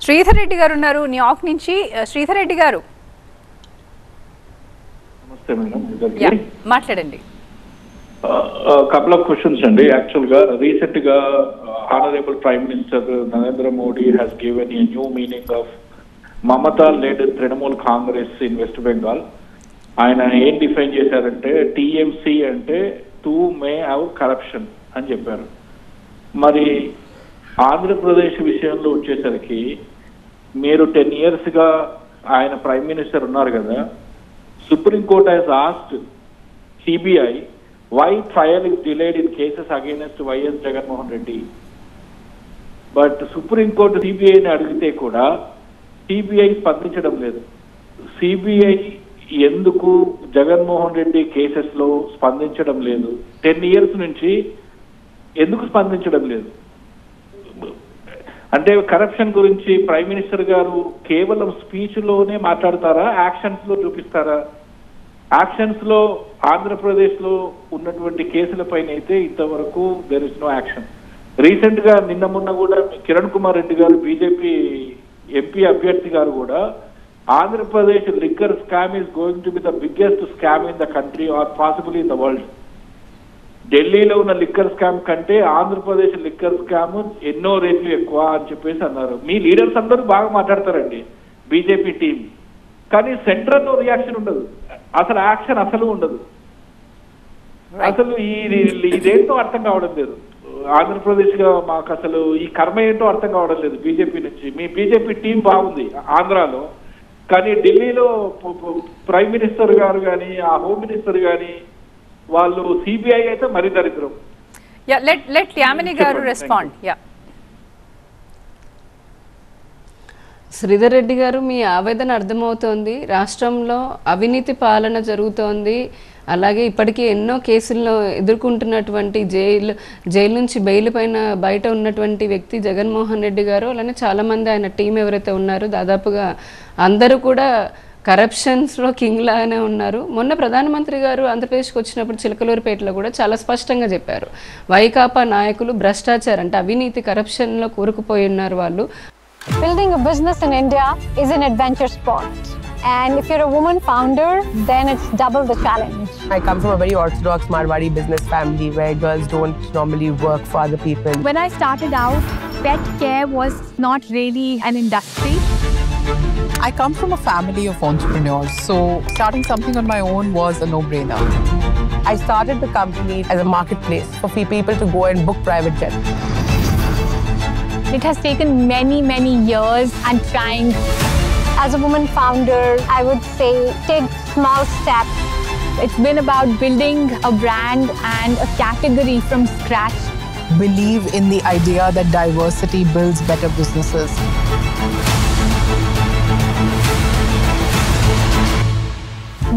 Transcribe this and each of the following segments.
శ్రీధర్ రెడ్డి గారు ఉన్నారు న్యూయార్క్ నుంచి. శ్రీధర్ రెడ్డి గారు నమస్తే మేడం, మాట్లాడండి. కపుల్ ఆఫ్ క్వశ్చన్స్ అండి. యాక్చువల్ గా రీసెంట్ గా honourable prime minister Narendra Modi has given a new meaning of Mamata led Trinamool Congress in West Bengal. ఆయన ఏం డిఫైన్ చేశారంటే టీఎంసీ అంటే టూ మే హ్యావ్ కరప్షన్ అని చెప్పారు. మరి ఆంధ్రప్రదేశ్ విషయంలో వచ్చేసరికి మీరు 10 years గా ఆయన ప్రైమ్ మినిస్టర్ ఉన్నారు కదా. Supreme court has asked CBI why trial is delayed in cases against YS Jaganmohan Reddy. But Supreme Court సిబిఐని అడిగితే కూడా సిబిఐ స్పందించడం లేదు. సిబిఐ ఎందుకు జగన్మోహన్ రెడ్డి కేసెస్ లో స్పందించడం లేదు? 10 years నుంచి ఎందుకు స్పందించడం లేదు? అంటే కరప్షన్ గురించి ప్రైమ్ మినిస్టర్ గారు కేవలం స్పీచ్ లోనే మాట్లాడతారా, యాక్షన్స్ లో చూపిస్తారా? యాక్షన్స్ లో ఆంధ్రప్రదేశ్ లో ఉన్నటువంటి కేసులపైన అయితే ఇంతవరకు there is no action. Recent గా నిన్న మొన్న కూడా కిరణ్ కుమార్ రెడ్డి గారు బీజేపీ ఎంపీ అభ్యర్థి గారు కూడా Andhra Pradesh liquor scam is going to be the biggest scam in the country or possible in the world. ఢిల్లీలో ఉన్న లిక్కర్ స్కామ్ కంటే ఆంధ్రప్రదేశ్ లిక్కర్ స్కామ్ ఎన్నో రేట్లు ఎక్కువ అని చెప్పేసి అన్నారు. మీ లీడర్స్ అందరూ బాగా మాట్లాడతారండి బీజేపీ టీం, కానీ సెంట్రల్ లో రియాక్షన్ ఉండదు, అసలు యాక్షన్ అసలు ఉండదు. అసలు ఇదేంటో అర్థం కావడం లేదు. ఆంధ్రప్రదేశ్ గా మాకు అసలు ఈ కర్మ ఏంటో అర్థం కావడం లేదు బీజేపీ నుంచి. మీ బీజేపీ టీం బాగుంది ఆంధ్రాలో, కానీ ఢిల్లీలో ప్రైమ్ మినిస్టర్ గారు కానీ ఆ హోమ్ మినిస్టర్ కానీ వాళ్ళు సిబిఐ అయితే మరీ దరిద్రం. లెట్ యామిని గారు రెస్పాండ్. శ్రీధర్ రెడ్డి గారు, మీ ఆవేదన అర్థమవుతోంది. రాష్ట్రంలో అవినీతి పాలన జరుగుతోంది. అలాగే ఇప్పటికీ ఎన్నో కేసుల్లో ఎదుర్కొంటున్నటువంటి జైలు నుంచి బెయిల్ పైన బయట ఉన్నటువంటి వ్యక్తి జగన్మోహన్ రెడ్డి గారు. అలానే చాలామంది ఆయన టీం ఎవరైతే ఉన్నారో దాదాపుగా అందరూ కూడా కరప్షన్స్లో కింగ్ లాగానే ఉన్నారు. మొన్న ప్రధానమంత్రి గారు ఆంధ్రప్రదేశ్కి వచ్చినప్పుడు చిలకలూరుపేటలో కూడా చాలా స్పష్టంగా చెప్పారు, వైకాపా నాయకులు భ్రష్టాచారం అంటే అవినీతి కరప్షన్లో కూరుకుపోయి ఉన్నారు వాళ్ళు. Building a business in India is an adventure sport. And if you're a woman founder, then it's double the challenge. I come from a very orthodox Marwari business family where girls don't normally work for other people. When I started out, pet care was not really an industry. I come from a family of entrepreneurs, so starting something on my own was a no-brainer. I started the company as a marketplace for people to go and book private jets. It has taken many years and trying. As a woman founder, I would say take small steps. It's been about building a brand and a category from scratch. Believe in the idea that diversity builds better businesses.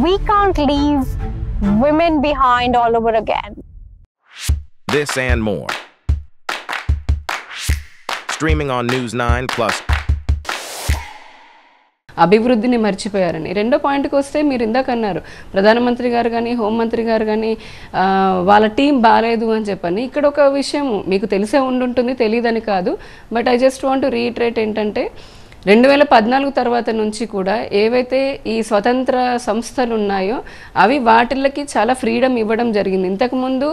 We can't leave women behind all over again. This and more. Streaming on News 9+. అభివృద్ధిని మర్చిపోయారని. రెండో పాయింట్కి వస్తే మీరు ఇందాక అన్నారు ప్రధానమంత్రి గారు కానీ హోంమంత్రి గారు కానీ వాళ్ళ టీం బాగాలేదు అని చెప్పని. ఇక్కడ ఒక విషయం మీకు తెలిసే ఉండుంటుంది, తెలియదని కాదు, but I just want to reiterate ఏంటంటే 2014 తర్వాత నుంచి కూడా ఏవైతే ఈ స్వతంత్ర సంస్థలు ఉన్నాయో అవి వాటిల్లకి చాలా ఫ్రీడమ్ ఇవ్వడం జరిగింది. ఇంతకుముందు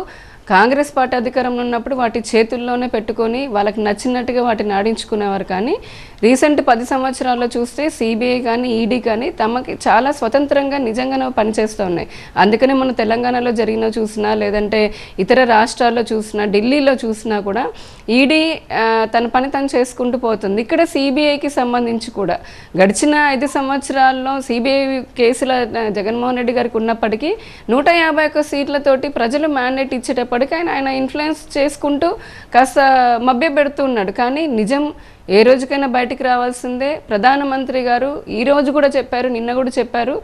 కాంగ్రెస్ పార్టీ అధికారంలో ఉన్నప్పుడు వాటి చేతుల్లోనే పెట్టుకొని వాళ్ళకి నచ్చినట్టుగా వాటిని ఆడించుకునేవారు. కానీ రీసెంట్ 10 సంవత్సరాల్లో చూస్తే సిబిఐ కానీ ఈడీ కానీ తమకి చాలా స్వతంత్రంగా నిజంగానే పనిచేస్తూ ఉన్నాయి. అందుకనే మన తెలంగాణలో జరిగిన చూసినా, లేదంటే ఇతర రాష్ట్రాల్లో చూసినా, ఢిల్లీలో చూసినా కూడా ఈడీ తన పని తను చేసుకుంటూ పోతుంది. ఇక్కడ సిబిఐకి సంబంధించి కూడా గడిచిన 5 సంవత్సరాల్లో సిబిఐ కేసుల జగన్మోహన్ రెడ్డి గారికి ఉన్నప్పటికీ 151 సీట్లతోటి ప్రజలు మ్యాండేట్ ఇచ్చేటప్పటికీ ఆయన ఇన్ఫ్లుయెన్స్ చేసుకుంటూ కాస్త మభ్య పెడుతున్నాడు. కానీ నిజం ఏ రోజుకైనా బయటికి రావాల్సిందే. ప్రధానమంత్రి గారు ఈ రోజు కూడా చెప్పారు, నిన్న కూడా చెప్పారు,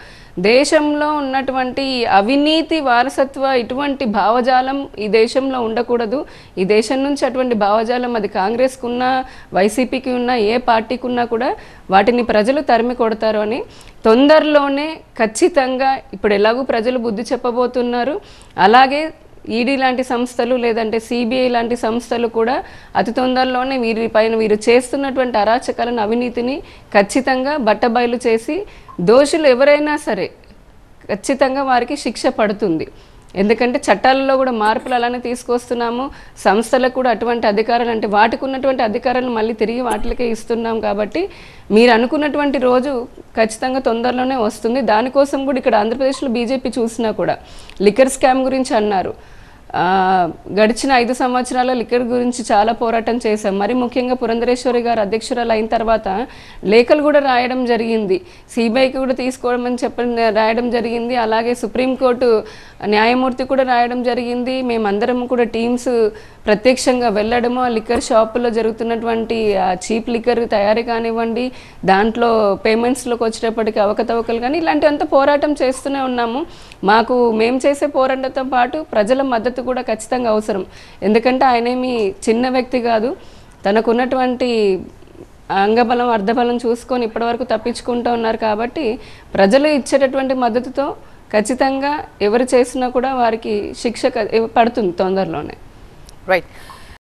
దేశంలో ఉన్నటువంటి అవినీతి వారసత్వ ఇటువంటి భావజాలం ఈ దేశంలో ఉండకూడదు. ఈ దేశం నుంచి అటువంటి భావజాలం అది కాంగ్రెస్కి ఉన్నా, వైసీపీకి ఉన్నా, ఏ పార్టీకి ఉన్నా కూడా వాటిని ప్రజలు తరిమి కొడతారు అని. తొందరలోనే ఖచ్చితంగా ఇప్పుడు ఎలాగూ ప్రజలు బుద్ధి చెప్పబోతున్నారు. అలాగే ఈడీ లాంటి సంస్థలు లేదంటే సిబిఐ లాంటి సంస్థలు కూడా అతి తొందరలోనే వీరు చేస్తున్నటువంటి అరాచకాలను, అవినీతిని ఖచ్చితంగా బట్టబయలు చేసి దోషులు ఎవరైనా సరే ఖచ్చితంగా వారికి శిక్ష పడుతుంది. ఎందుకంటే చట్టాలలో కూడా మార్పులు అలానే తీసుకొస్తున్నాము. సంస్థలకు కూడా అటువంటి అధికారాలు, అంటే వాటికి ఉన్నటువంటి అధికారాలను మళ్ళీ తిరిగి వాటికే ఇస్తున్నాం. కాబట్టి మీరు అనుకున్నటువంటి రోజు ఖచ్చితంగా తొందరలోనే వస్తుంది. దానికోసం కూడా ఇక్కడ ఆంధ్రప్రదేశ్లో బీజేపీ చూసినా కూడా లిక్కర్ స్కామ్ గురించి అన్నారు. గడిచిన 5 సంవత్సరాల లిక్కర్ గురించి చాలా పోరాటం చేశాం. మరి ముఖ్యంగా పురంధరేశ్వరి గారు అధ్యక్షురాలు అయిన తర్వాత లేఖలు కూడా రాయడం జరిగింది. సిబిఐకి కూడా తీసుకోవడం రాయడం జరిగింది. అలాగే సుప్రీంకోర్టు న్యాయమూర్తి కూడా రాయడం జరిగింది. మేమందరం కూడా టీమ్స్ ప్రత్యక్షంగా వెళ్ళడము, ఆ లిక్కర్ షాపుల్లో జరుగుతున్నటువంటి చీప్ లిక్కర్ తయారీ కానివ్వండి, దాంట్లో పేమెంట్స్లోకి వచ్చేటప్పటికి అవకతవకలు కానీ ఇలాంటివంతా పోరాటం చేస్తూనే ఉన్నాము. మేము చేసే పోరాటంతో పాటు ప్రజల మద్దతు కూడా ఖచ్చితంగా అవసరం. ఎందుకంటే ఆయనేమి చిన్న వ్యక్తి కాదు. తనకున్నటువంటి అంగబలం అర్ధబలం చూసుకొని ఇప్పటివరకు తప్పించుకుంటూ ఉన్నారు. కాబట్టి ప్రజలు ఇచ్చేటటువంటి మద్దతుతో ఖచ్చితంగా ఎవరు చేసినా కూడా వారికి శిక్ష పడుతుంది తొందరలోనే. రైట్.